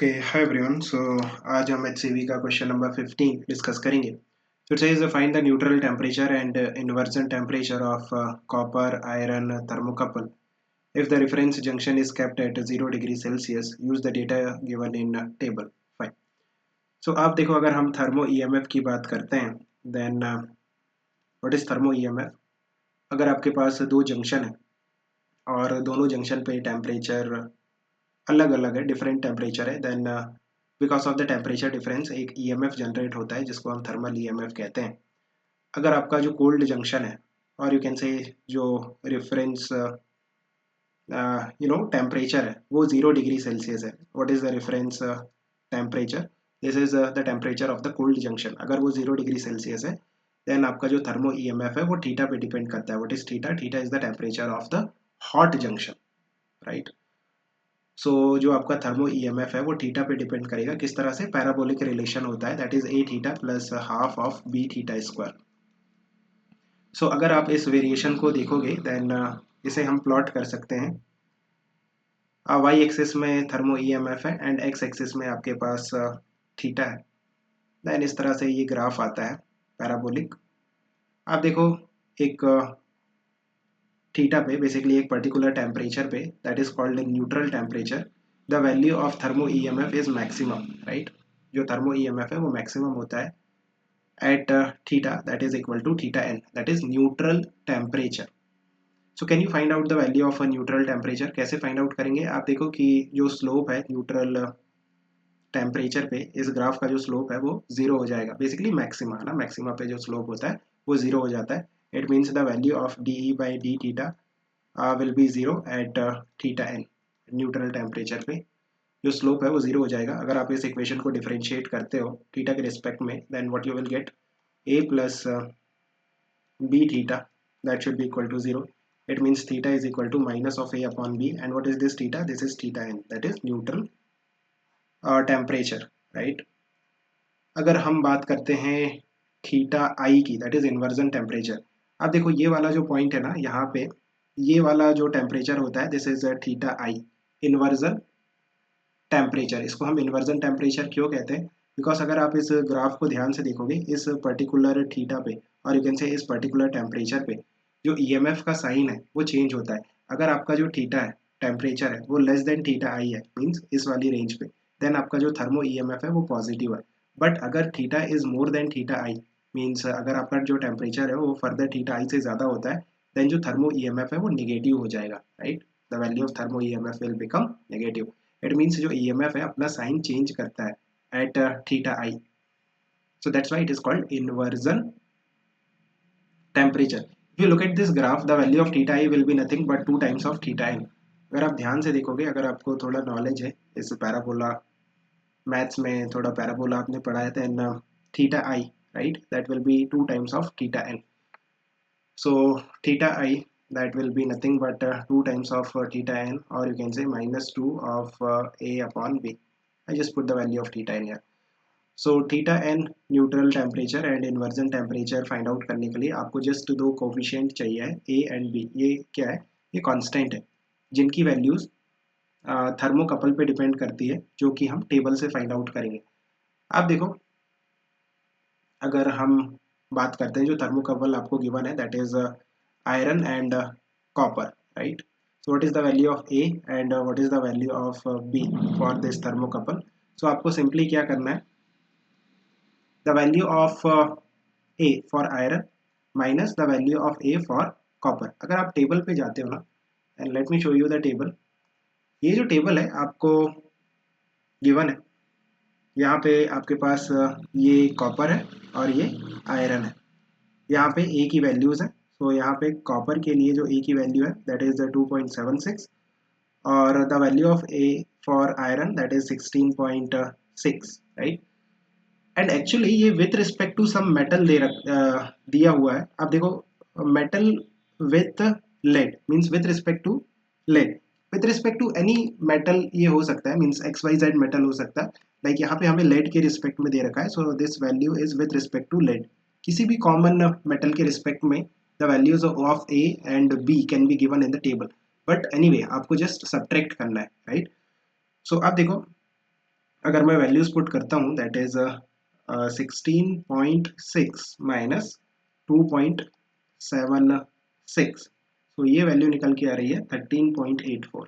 Okay hi everyone. आज हम HCV का क्वेश्चन नंबर 15 डिस्कस करेंगे। It says find the neutral temperature and inversion temperature of copper iron thermocouple if the reference junction is kept at 0 degree Celsius use the data given in table. Fine. So आप देखो, अगर हम thermo EMF की बात करते हैं then what is thermo EMF। अगर आपके पास दो जंक्शन है और दोनों जंक्शन पे टेम्परेचर अलग अलग है, डिफरेंट टेम्परेचर है, then because of the temperature difference एक EMF जनरेट होता है जिसको हम थर्मल EMF कहते हैं। अगर आपका जो कोल्ड जंक्शन है और यू कैन से जो रेफरेंस टेम्परेचर है वो 0 डिग्री सेल्सियस है। What is the reference temperature? This is the temperature of the cold junction. अगर वो 0 डिग्री सेल्सियस है देन आपका जो थर्मो EMF है वो थीटा पे डिपेंड करता है। What is theta? Theta is the temperature of the hot junction, right. So जो आपका थर्मो EMF है वो थीटा पे डिपेंड करेगा। किस तरह से? पैराबोलिक रिलेशन होता है, that is A theta plus half of B theta square. So अगर आप इस वेरिएशन को देखोगे देन इसे हम प्लॉट कर सकते हैं। वाई एक्सिस में थर्मो EMF है एंड एक्स एक्सिस में आपके पास थीटा है। देन इस तरह से ये ग्राफ आता है पैराबोलिक। आप देखो, एक थीटा पे बेसिकली एक पर्टिकुलर टेम्परेचर पे that is called neutral temperature the value of thermo EMF is maximum, right. जो थर्मो EMF है वो मैक्सिमम होता है at theta that is equal to theta n, that is neutral temperature. So can you find out the value of a neutral temperature? कैसे find out करेंगे? आप देखो कि जो स्लोप है न्यूट्रल टेम्परेचर पे, इस ग्राफ का जो स्लोप है वो जीरो हो जाएगा। बेसिकली मैक्सिमा ना, मैक्सिमा पे जो स्लोप होता है वो जीरो हो जाता है। It means the value of DE by D theta will be zero at theta N. Neutral temperature पे जो स्लोप है वो जीरो हो जाएगा। अगर आप इस इक्वेशन को डिफरेंशिएट करते हो थीटा के रिस्पेक्ट में then what you will get a plus b theta, that should be equal to 0. It means theta is equal to minus of a upon b, and what is this theta? This is theta n, that is neutral temperature, right. अगर हम बात करते हैं theta आई की, that is inversion temperature. अब देखो ये वाला जो पॉइंट है ना, यहाँ पे ये वाला जो टेम्परेचर होता है this is theta I inversion temperature. इसको हम इन्वर्जन टेम्परेचर क्यों कहते हैं? बिकॉज अगर आप इस ग्राफ को ध्यान से देखोगे इस पर्टिकुलर थीटा पे और यू कैन से इस पर्टिकुलर टेम्परेचर पे जो EMF का साइन है वो चेंज होता है। अगर आपका जो थीटा है टेम्परेचर है वो लेस देन थीटा आई है, मीन्स इस वाली रेंज पे, देन आपका जो थर्मो EMF है वो पॉजिटिव है। बट अगर theta is more than theta I, means अगर आपका जो टेम्परेचर है वो फर्दर थीटा आई से ज़्यादा होता है, देन जो थर्मो EMF है वो निगेटिव हो जाएगा, right. The value of thermo EMF will become negative. It means जो EMF है अपना साइन चेंज करता है at theta I. So that's why it is called inversion temperature. If you look at this graph the value of theta I will be nothing but 2 times of theta N. अगर आप ध्यान से देखोगे, अगर आपको थोड़ा नॉलेज है इस पैराबोला, मैथ्स में थोड़ा पैराबोला आपने पढ़ा है, then theta I, right, that will be 2 times of theta N. So theta I, that will be nothing but 2 times of theta n, or you can say minus 2 of a upon b. I just put the value of theta n here. So theta n neutral temperature and inversion temperature find out करने के लिए आपको just दो coefficient चाहिए है, a and b। ये क्या है? ये कांस्टेंट है जिनकी वैल्यूज थर्मोकपल पे डिपेंड करती है, जो कि हम टेबल से फाइंड आउट करेंगे। आप देखो, अगर हम बात करते हैं जो थर्मोकपल आपको गिवन है that is iron and copper, right. So what is the value of A and what is the value of B for this thermocouple? So आपको simply क्या करना है, the value of A for iron minus the value of A for copper। अगर आप table पे जाते हो ना, and let me show you the table। ये जो टेबल है आपको गिवन है, यहाँ पे आपके पास ये कॉपर है और ये आयरन है। यहाँ पे ए की वैल्यूज है। तो यहाँ पे कॉपर के लिए जो ए की वैल्यू है दैट इज 2.76 और the value of A for iron that is 16.6, right. And actually ये with respect to some metal दिया हुआ है। आप देखो, metal with lead means with respect to lead, with respect to any metal ये हो सकता है, मीन्स XYZ मेटल हो सकता है। लाइक यहाँ पे हमें लेड के रिस्पेक्ट में दे रखा है, so this value is with respect to lead. किसी भी कॉमन मेटल के रिस्पेक्ट में the values of A and B can be given in the table, but anyway आपको जस्ट सब्ट्रैक्ट करना है, राइट। सो आप देखो, अगर मैं वैल्यूज पुट करता हूँ दैट इज 16.6 माइनस 2.76, तो ये वैल्यू निकल के आ रही है 13.84।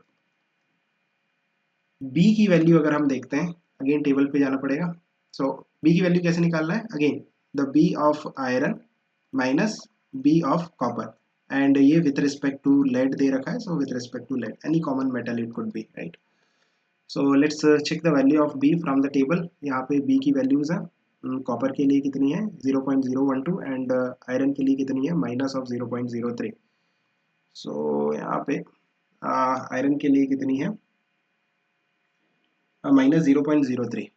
बी की वैल्यू अगर हम देखते हैं, अगेन टेबल पे जाना पड़ेगा। सो बी की वैल्यू कैसे निकालना है, again the B of iron minus B of copper, and ये विथ रिस्पेक्ट टू लेड दे रखा है, so with respect to lead any common metal it could be, right. So let's check the value of B from the table. यहाँ पे B की values है, copper के लिए कितनी है 0.012 एंड आयरन के लिए कितनी है माइनस ऑफ 0.03। सो यहाँ पे आयरन के लिए कितनी है minus 0.03,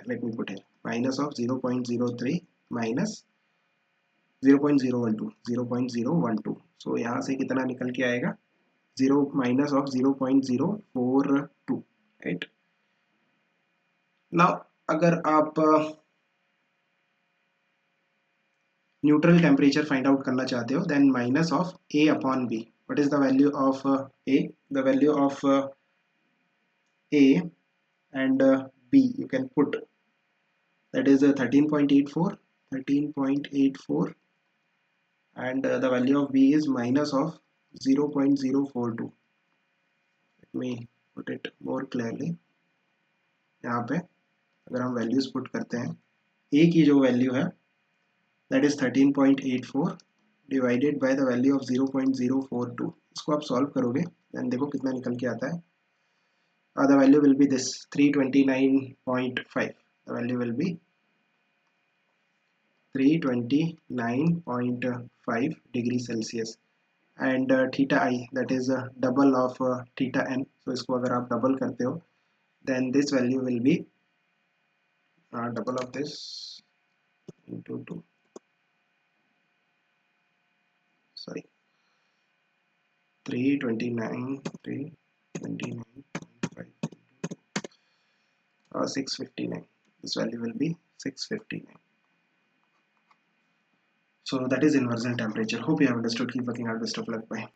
let me put here minus of 0.03 minus 0.012, सो यहाँ से कितना निकल के आएगा 0 माइनस ऑफ 0.042, राइट। नाउ अगर आप न्यूट्रल टेम्परेचर फाइंड आउट करना चाहते हो then minus of A upon B, what is the value of A, the value of A and b you can put, that is 13.84, and the value of b is minus of 0.042। let me put it more clearly। यहाँ पे अगर हम values put करते हैं, a की जो value है that is 13.84 divided by the value of 0.042, इसको आप सॉल्व करोगे देन देखो कितना निकल के आता है। The value will be this 329.5, the value will be 329.5 degree Celsius, and theta I, that is double of theta n, so इसको अगर आप double करते हो then this value will be double of this into 2, sorry 329.5 659, this value will be 659. So that is inversion temperature. Hope you have understood. Keep working hard. Best of luck. Bye.